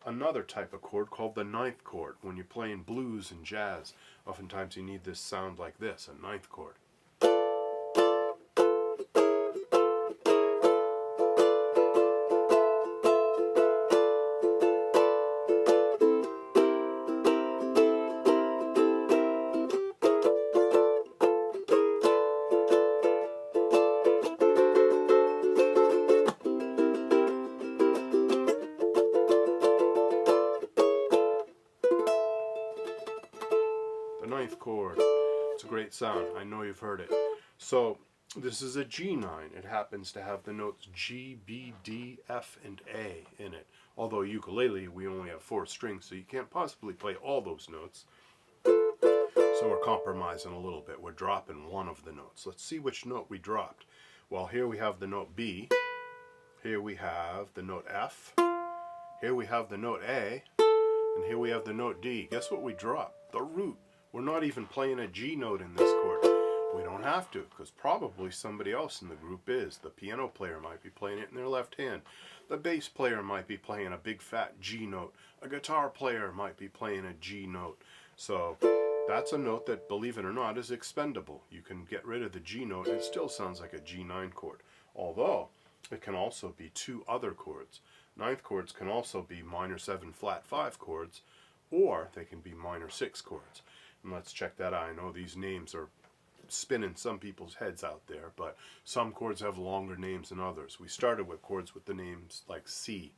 another type of chord called the ninth chord. When you're playing blues and jazz, oftentimes you need this sound like this, a ninth chord. The ninth chord. It's a great sound. I know you've heard it. So this is a G9. It happens to have the notes G, B, D, F, and A in it. Although ukulele, we only have 4 strings, so you can't possibly play all those notes. So we're compromising a little bit. We're dropping one of the notes. Let's see which note we dropped. Well, here we have the note B. Here we have the note F. Here we have the note A. And here we have the note D. Guess what we dropped? The root. We're not even playing a G note in this chord. We don't have to, because probably somebody else in the group is. The piano player might be playing it in their left hand. The bass player might be playing a big fat G note. A guitar player might be playing a G note. So that's a note that, believe it or not, is expendable. You can get rid of the G note and it still sounds like a G9 chord. Although, it can also be 2 other chords. Ninth chords can also be minor 7 flat 5 chords, or they can be minor 6 chords. And let's check that out. I know these names are spinning some people's heads out there, but some chords have longer names than others. We started with chords with the names like C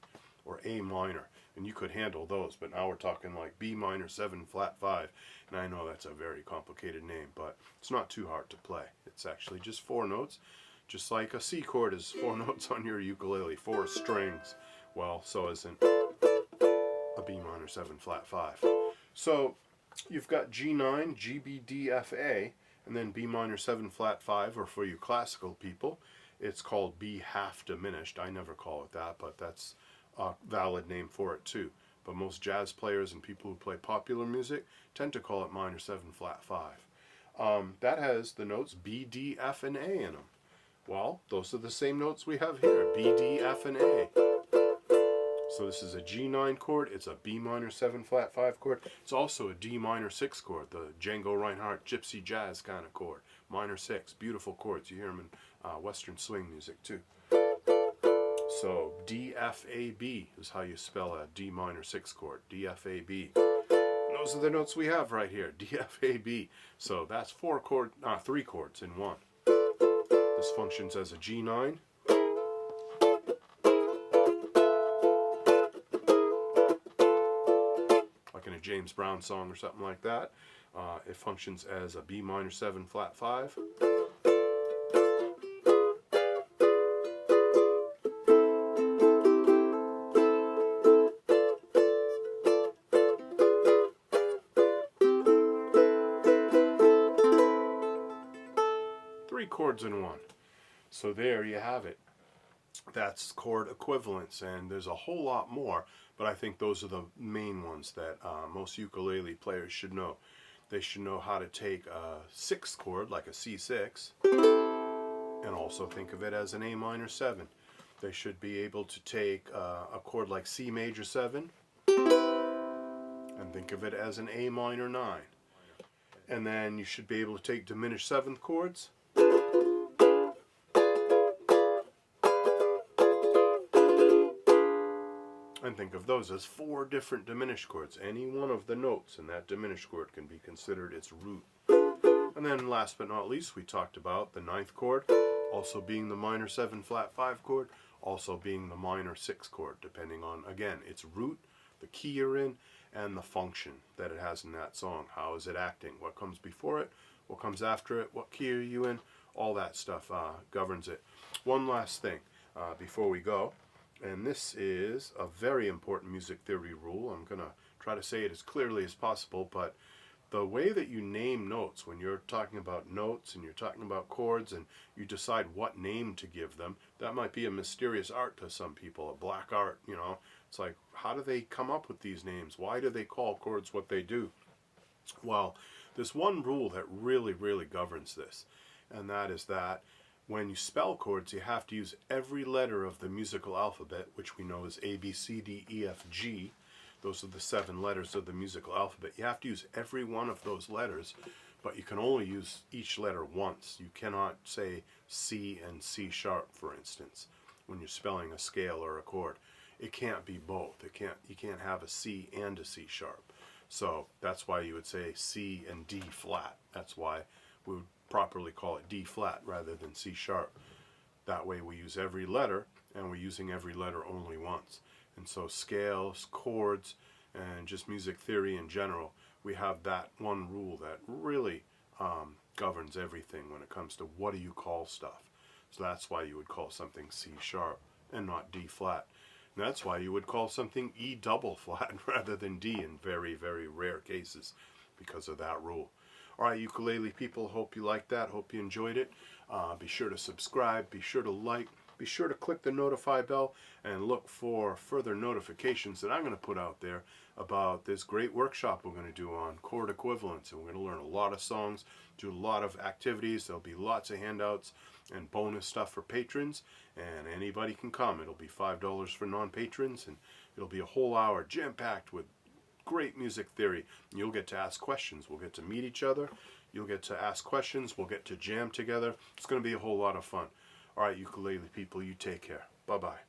or A minor, and you could handle those, but now we're talking like B minor 7 flat 5, and I know that's a very complicated name, but it's not too hard to play. It's actually just 4 notes, just like a C chord is 4 notes on your ukulele, 4 strings. Well, so isn't a B minor 7 flat 5. So you've got G9, G, B, D, F, A, and then B minor 7 flat 5, or for you classical people, it's called B half diminished. I never call it that, but that's a valid name for it too. But most jazz players and people who play popular music tend to call it minor 7 flat 5. That has the notes B, D, F, and A in them. Well, those are the same notes we have here, B, D, F, and A. So this is a G9 chord, it's a B minor 7 flat 5 chord. It's also a D minor 6 chord, the Django Reinhardt gypsy jazz kind of chord. Minor 6, beautiful chords. You hear them in Western swing music too. So D, F, A, B is how you spell a D minor 6 chord, D, F, A, B. And those are the notes we have right here, D, F, A, B. So that's 3 chords in one. This functions as a G9. In a James Brown song or something like that. It functions as a B minor 7 flat 5. Three chords in one. So there you have it. That's chord equivalence, and there's a whole lot more, but I think those are the main ones that most ukulele players should know. They should know how to take a 6th chord, like a C6, and also think of it as an A minor 7. They should be able to take a chord like C major 7, and think of it as an A minor 9. And then you should be able to take diminished 7th chords, and think of those as 4 different diminished chords. Any one of the notes in that diminished chord can be considered its root. And then last but not least, we talked about the 9th chord also being the minor 7 flat 5 chord, also being the minor 6 chord, depending on, again, its root, the key you're in, and the function that it has in that song. How is it acting? What comes before it? What comes after it? What key are you in? All that stuff governs it. One last thing before we go. And this is a very important music theory rule. I'm going to try to say it as clearly as possible, but the way that you name notes, when you're talking about notes and you're talking about chords and you decide what name to give them, that might be a mysterious art to some people, a black art, you know. It's like, how do they come up with these names? Why do they call chords what they do? Well, there's one rule that really, really governs this, and that is that when you spell chords, you have to use every letter of the musical alphabet, which we know is A, B, C, D, E, F, G, Those are the 7 letters of the musical alphabet. You have to use every one of those letters, but you can only use each letter once. You cannot say C and C sharp, for instance, when you're spelling a scale or a chord. It can't be both. You can't have a C and a C sharp. So that's why you would say C and D flat. That's why we would properly call it D flat rather than C sharp. That way we use every letter, and we're using every letter only once. And so scales, chords, and just music theory in general, we have that one rule that really governs everything when it comes to what do you call stuff. So that's why you would call something C sharp and not D flat. And that's why you would call something E double flat rather than D in very, very rare cases, because of that rule. All right, ukulele people, hope you liked that. Hope you enjoyed it. Be sure to subscribe. Be sure to like. Be sure to click the notify bell and look for further notifications that I'm going to put out there about this great workshop we're going to do on chord equivalence. And we're going to learn a lot of songs, do a lot of activities. There'll be lots of handouts and bonus stuff for patrons, and anybody can come. It'll be $5 for non-patrons, and it'll be a whole hour jam-packed with great music theory. You'll get to ask questions. We'll get to meet each other. You'll get to ask questions. We'll get to jam together. It's going to be a whole lot of fun. All right, ukulele people, you take care. Bye-bye.